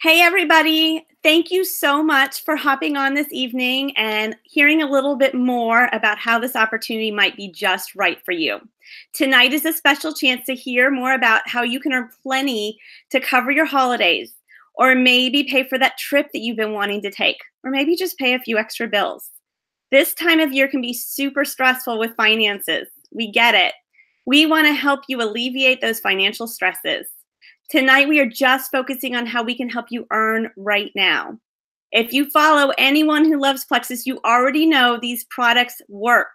Hey, everybody. Thank you so much for hopping on this evening and hearing a little bit more about how this opportunity might be just right for you. Tonight is a special chance to hear more about how you can earn plenty to cover your holidays, or maybe pay for that trip that you've been wanting to take, or maybe just pay a few extra bills. This time of year can be super stressful with finances. We get it. We want to help you alleviate those financial stresses. Tonight, we are just focusing on how we can help you earn right now. If you follow anyone who loves Plexus, you already know these products work.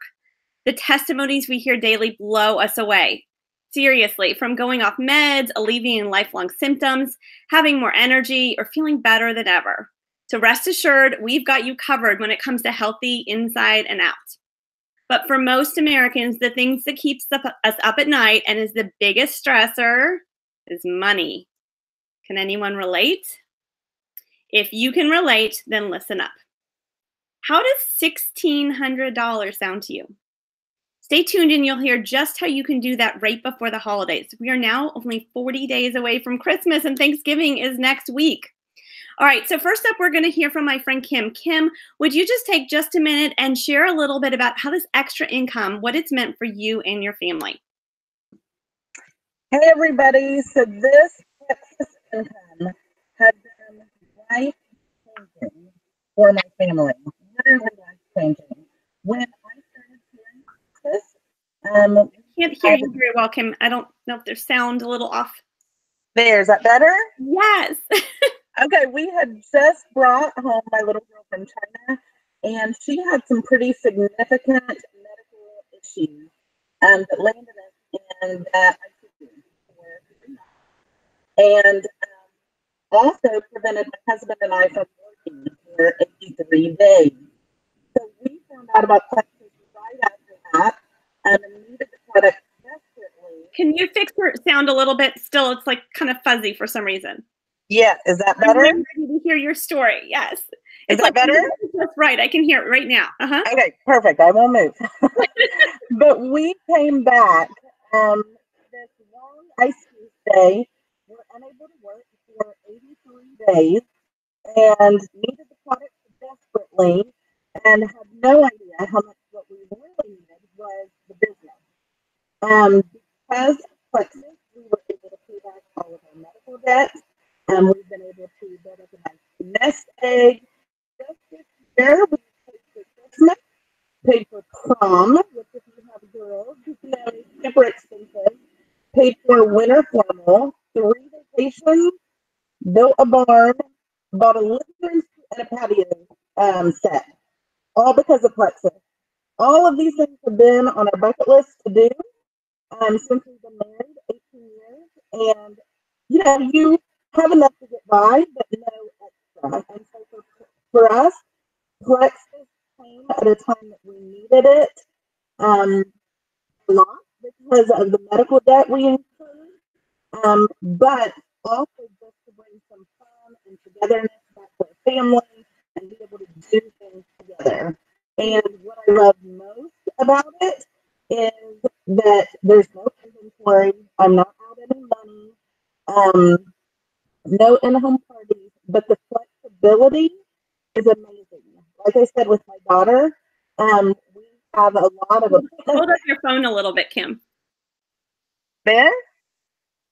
The testimonies we hear daily blow us away. Seriously, from going off meds, alleviating lifelong symptoms, having more energy, or feeling better than ever. So rest assured, we've got you covered when it comes to healthy inside and out. But for most Americans, the things that keeps us up at night and is the biggest stressor is money. Can anyone relate? If you can relate, then listen up. How does $1,600 sound to you? Stay tuned and you'll hear just how you can do that right before the holidays. We are now only 40 days away from Christmas and Thanksgiving is next week. All right, so first up, we're going to hear from my friend Kim. Kim, would you just take just a minute and share a little bit about how this extra income, what it's meant for you and your family? Hey everybody, so this Plexus income has been life-changing for my family, literally life-changing. When I started hearing Plexus, I can't hear you very well, Kim. I don't know if there's sound a little off. Is that better? Yes. Okay, we had just brought home my little girl from China, and she had some pretty significant medical issues that landed us in that ICU and also prevented my husband and I from working for 83 days. So we found out about Plexus right after that and needed the product desperately. Can you fix your sound a little bit? Still, it's like kind of fuzzy for some reason. Yeah, is that better? I'm ready to hear your story. Yes. Is that better? That's right. I can hear it right now. Okay, perfect. I won't move. But we came back this long ICU stay. We're unable to work for 83 days and needed the product desperately and had no idea how much what we really needed was the business. Because of Plexus, we were able to pay back all of our medical debt. We've been able to build up a nice nest egg. Just this year, we paid for Christmas, paid for prom, which if you have girls, you know, is super expensive. Paid for winter formal, 3 vacations, built a barn, bought a living room and a patio set, all because of Plexus. All of these things have been on our bucket list to do since we've been married 18 years. And, you know, you have enough to get by, but no extra. And so for us, Plexus came at a time that we needed it a lot because of the medical debt we incurred, but also just to bring some fun and togetherness back to our family and be able to do things together. And what I love most about it is that there's no inventory. I'm not out any money. No in-home parties, but the flexibility is amazing. Like I said with my daughter, we have a lot of Hold up your phone a little bit, Kim. There?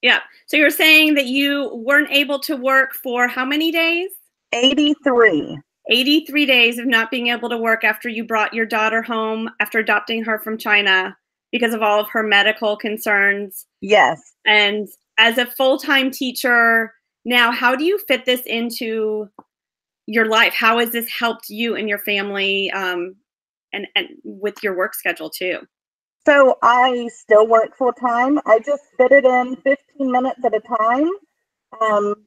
Yeah. So you're saying that you weren't able to work for how many days? 83. 83 days of not being able to work after you brought your daughter home after adopting her from China because of all of her medical concerns. Yes. And as a full-time teacher, now how do you fit this into your life? How has this helped you and your family and with your work schedule too? So I still work full time. I just fit it in 15 minutes at a time.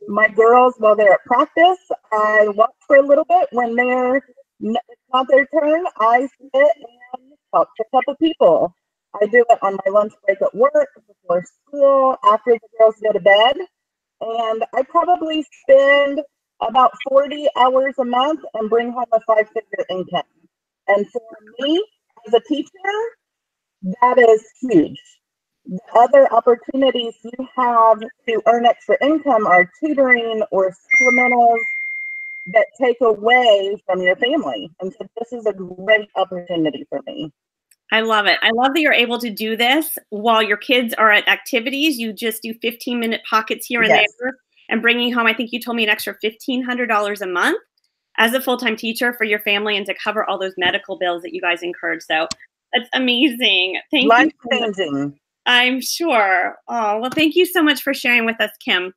My girls, while they're at practice, I watch for a little bit. When it's not their turn, I sit and talk to a couple people. I do it on my lunch break at work, before school, after the girls go to bed. And I probably spend about 40 hours a month and bring home a 5-figure income. And for me, as a teacher, that is huge. Other opportunities you have to earn extra income are tutoring or supplementals that take away from your family. And so this is a great opportunity for me. I love it. I love that you're able to do this while your kids are at activities. You just do 15-minute pockets here and Yes. there and bringing home, I think you told me, an extra $1,500 a month as a full-time teacher for your family and to cover all those medical bills that you guys incurred. So that's amazing. Thank you. Life-changing. I'm sure. Oh, well, thank you so much for sharing with us, Kim.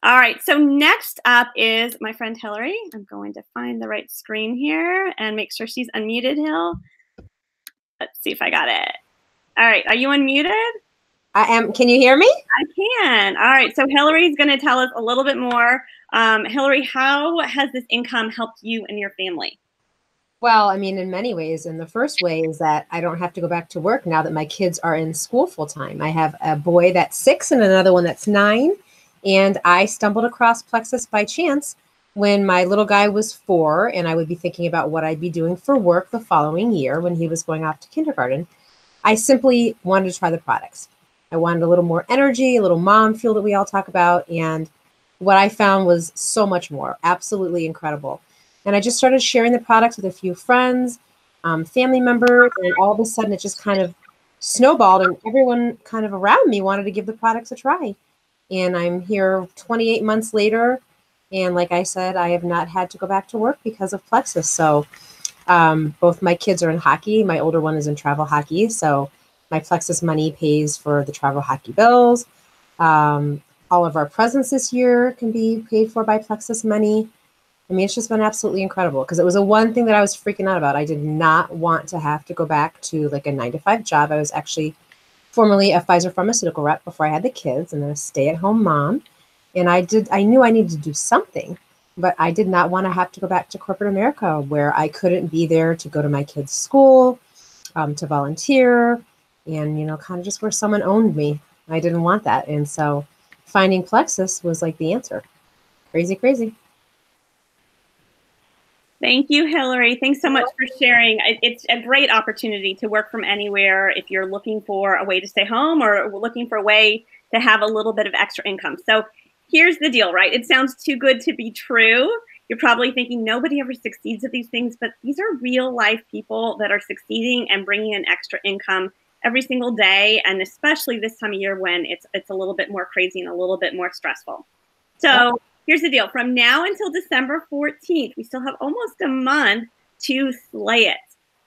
All right, so next up is my friend Hillary. I'm going to find the right screen here and make sure she's unmuted, Hill. Let's see if I got it. All right, are you unmuted? I am. Can you hear me? I can. All right, so Hillary's going to tell us a little bit more. Hillary, how has this income helped you and your family? Well, I mean, in many ways. And the first way is that I don't have to go back to work now that my kids are in school full time. I have a boy that's 6 and another one that's 9. And I stumbled across Plexus by chance when my little guy was 4, and I would be thinking about what I'd be doing for work the following year when he was going off to kindergarten. I simply wanted to try the products. I wanted a little more energy, a little mom feel that we all talk about. And what I found was so much more, absolutely incredible. And I just started sharing the products with a few friends, family members, and all of a sudden it just kind of snowballed and everyone kind of around me wanted to give the products a try. And I'm here 28 months later. And like I said, I have not had to go back to work because of Plexus. So both my kids are in hockey. My older one is in travel hockey. So my Plexus money pays for the travel hockey bills. All of our presents this year can be paid for by Plexus money. I mean, it's just been absolutely incredible because it was the one thing that I was freaking out about. I did not want to have to go back to like a 9-to-5 job. I was actually formerly a Pfizer pharmaceutical rep before I had the kids and then a stay-at-home mom. And I knew I needed to do something, but I did not want to have to go back to corporate America where I couldn't be there to go to my kids' school, to volunteer, and, you know, kind of just where someone owned me. I didn't want that. And so finding Plexus was like the answer. Crazy, crazy. Thank you, Hillary. Thanks so much for sharing. It's a great opportunity to work from anywhere if you're looking for a way to stay home or looking for a way to have a little bit of extra income. So here's the deal, right? It sounds too good to be true. You're probably thinking nobody ever succeeds at these things, but these are real life people that are succeeding and bringing in extra income every single day, and especially this time of year when it's a little bit more crazy and a little bit more stressful. So here's the deal. From now until December 14th, we still have almost a month to slay it.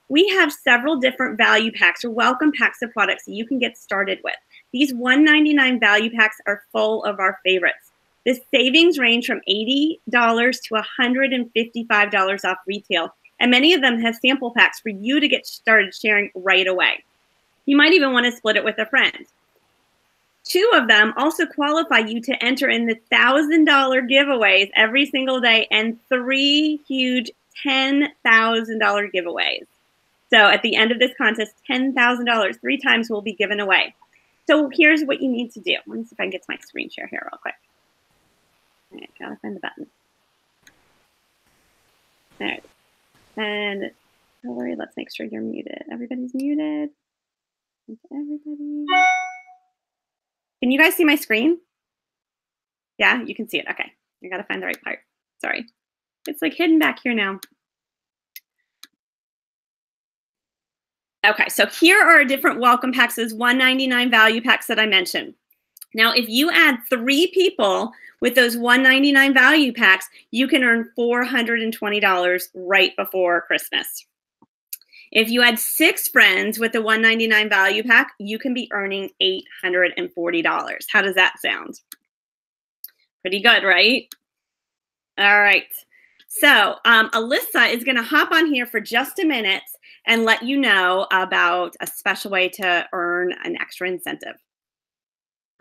We have several different value packs or welcome packs of products that you can get started with. These $1.99 value packs are full of our favorites. The savings range from $80 to $155 off retail, and many of them have sample packs for you to get started sharing right away. You might even want to split it with a friend. 2 of them also qualify you to enter in the $1,000 giveaways every single day and 3 huge $10,000 giveaways. So at the end of this contest, $10,000, 3 times will be given away. So here's what you need to do. Let me see if I can get to my screen share here real quick. All right, gotta find the button. All right. And Hillary, let's make sure you're muted. Everybody's muted. Everybody. Can you guys see my screen? Yeah, you can see it. Okay. I gotta find the right part. Sorry. It's like hidden back here now. Okay, so here are different welcome packs, those $1.99 value packs that I mentioned. Now, if you add 3 people with those $1.99 value packs, you can earn $420 right before Christmas. If you add 6 friends with the $1.99 value pack, you can be earning $840. How does that sound? Pretty good, right? All right. So Alyssa is going to hop on here for just a minute and let you know about a special way to earn an extra incentive.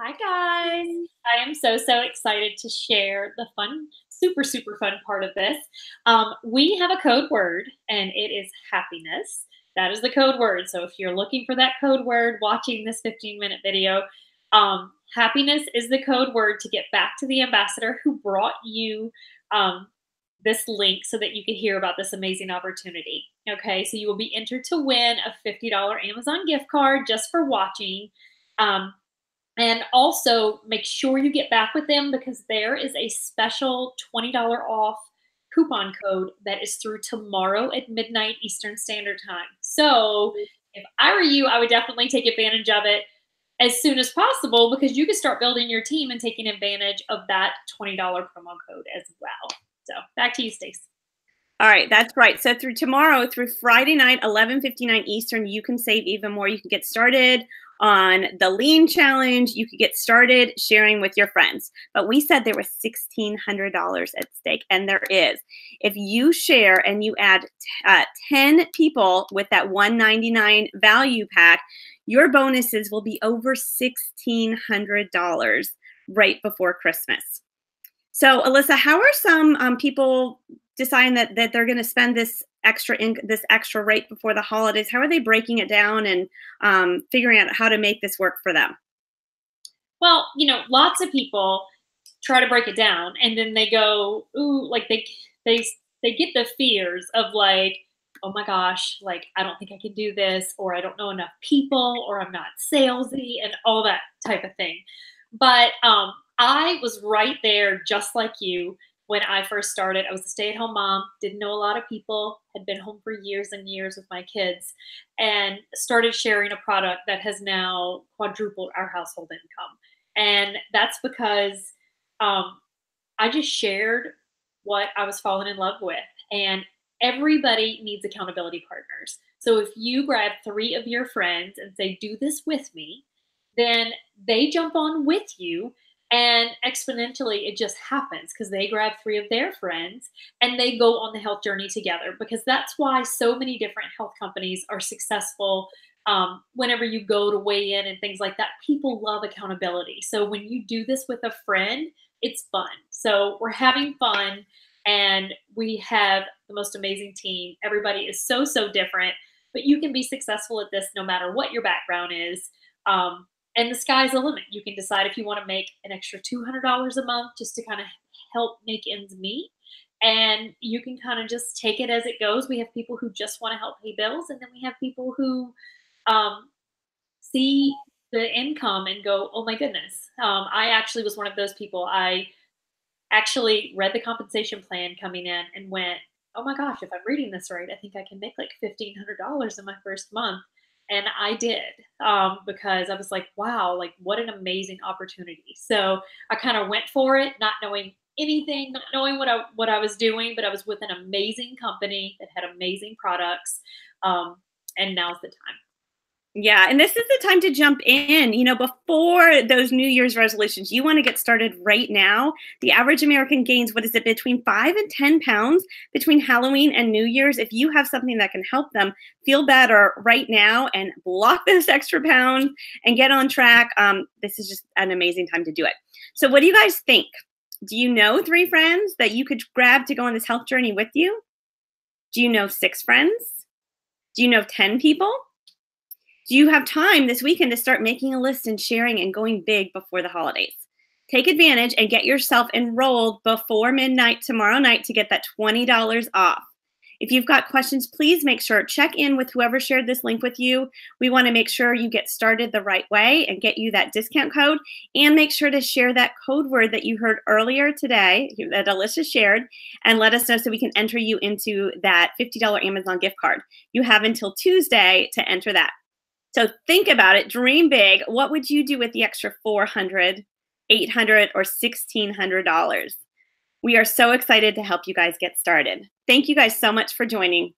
Hi, guys. I am so excited to share the fun, super fun part of this. We have a code word, and it is happiness. That is the code word. So if you're looking for that code word watching this 15-minute video, happiness is the code word to get back to the ambassador who brought you this link so that you could hear about this amazing opportunity. Okay, so you will be entered to win a $50 Amazon gift card just for watching. And also make sure you get back with them because there is a special $20 off coupon code that is through tomorrow at midnight Eastern Standard Time. So if I were you, I would definitely take advantage of it as soon as possible because you can start building your team and taking advantage of that $20 promo code as well. So back to you, Stace. All right, that's right. So through tomorrow, through Friday night, 11:59 Eastern, you can save even more. You can get started on the Lean Challenge. You could get started sharing with your friends. But we said there was $1,600 at stake, and there is. If you share and you add 10 people with that $199 value pack, your bonuses will be over $1,600 right before Christmas. So, Alyssa, how are some people deciding that they're going to spend this extra rate before the holidays? How are they breaking it down and figuring out how to make this work for them? Well, lots of people try to break it down, and then they go, ooh, like they get the fears of like, oh my gosh, like I don't think I can do this, or I don't know enough people, or I'm not salesy, and all that type of thing. But I was right there, just like you. When I first started, I was a stay-at-home mom, didn't know a lot of people, had been home for years and years with my kids, and started sharing a product that has now quadrupled our household income. And that's because I just shared what I was falling in love with. And everybody needs accountability partners. So if you grab 3 of your friends and say, do this with me, then they jump on with you. And exponentially, it just happens because they grab 3 of their friends and they go on the health journey together. Because that's why so many different health companies are successful. Whenever you go to weigh in and things like that, people love accountability. So when you do this with a friend, it's fun. So we're having fun and we have the most amazing team. Everybody is so, so different, but you can be successful at this no matter what your background is. And the sky's the limit. You can decide if you want to make an extra $200 a month just to kind of help make ends meet. And you can kind of just take it as it goes. We have people who just want to help pay bills. And then we have people who see the income and go, oh my goodness. I actually was one of those people. I actually read the compensation plan coming in and went, oh my gosh, if I'm reading this right, I think I can make like $1,500 in my first month. And I did because I was like, wow, like what an amazing opportunity. So I kind of went for it, not knowing anything, not knowing what I was doing, but I was with an amazing company that had amazing products. And now's the time. Yeah, and this is the time to jump in. Before those New Year's resolutions, you want to get started right now. The average American gains, between 5 and 10 pounds between Halloween and New Year's. If you have something that can help them feel better right now and block those extra pounds and get on track, this is just an amazing time to do it. So what do you guys think? Do you know 3 friends that you could grab to go on this health journey with you? Do you know 6 friends? Do you know 10 people? Do you have time this weekend to start making a list and sharing and going big before the holidays? Take advantage and get yourself enrolled before midnight tomorrow night to get that $20 off. If you've got questions, please make sure check in with whoever shared this link with you. We want to make sure you get started the right way and get you that discount code, and make sure to share that code word that you heard earlier today that Alyssa shared and let us know so we can enter you into that $50 Amazon gift card. You have until Tuesday to enter that. So think about it, dream big. What would you do with the extra $400, $800, or $1,600? We are so excited to help you guys get started. Thank you guys so much for joining.